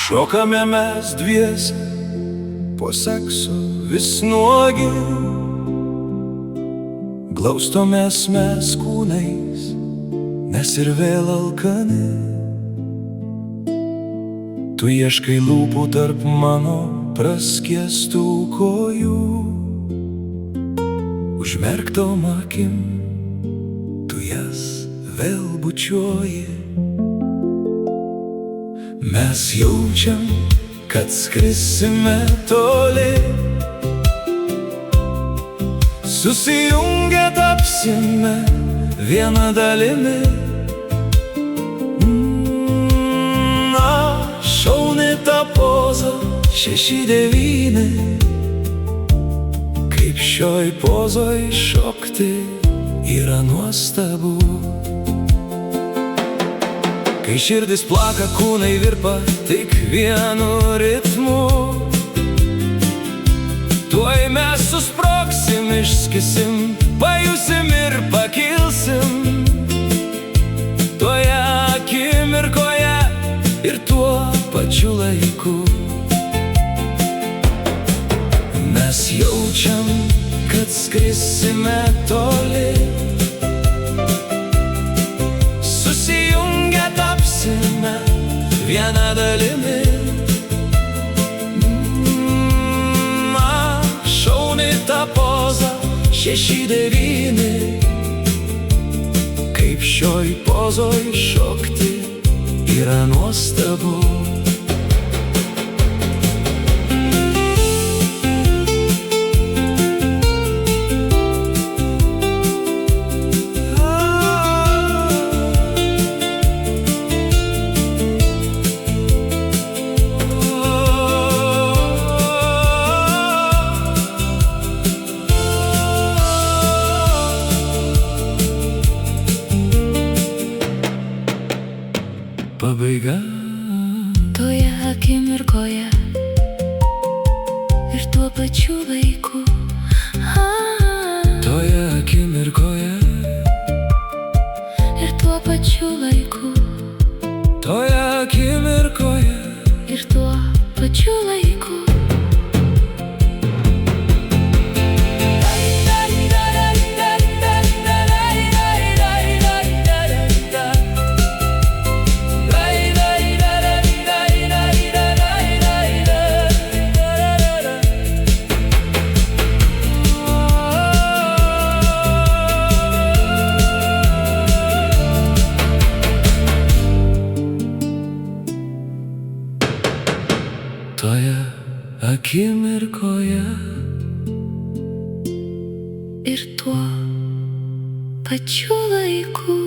Šokame mes dviese, po sekso vis nuogi, glaustomės mes kūnais, nes ir vėl alkani. Tu ieškai lūpų tarp mano praskiestų kojų, užmerktom akim tu jas vėl bučiuoji. Mes jaučiam, kad skrisime toli, susijungę tapsime viena dalimi. Šauni ta poza 6-9, kaip šioj pozoj šokti yra nuostabu. Kai širdis plaka, kūnai virpa tik vienu ritmu, tuoj mes susprogsim, išskisim, pajusim ir pakilsim. Toje akimirkoje ir tuo pačiu laiku mes jaučiam, kad skrisime toli, susijungę tapsime viena dalimi. Šauni ta poza 6-9, kaip šioj pozoj šokti yra nuostabu. Pabaiga toje akimirkoje ir tuo pačiu laiku. Toje akimirkoje ir tuo pačiu laiku. Toje akimirkoje ir tuo pačiu laiku. Toje akimirkoje ir tuo pačiu laiku.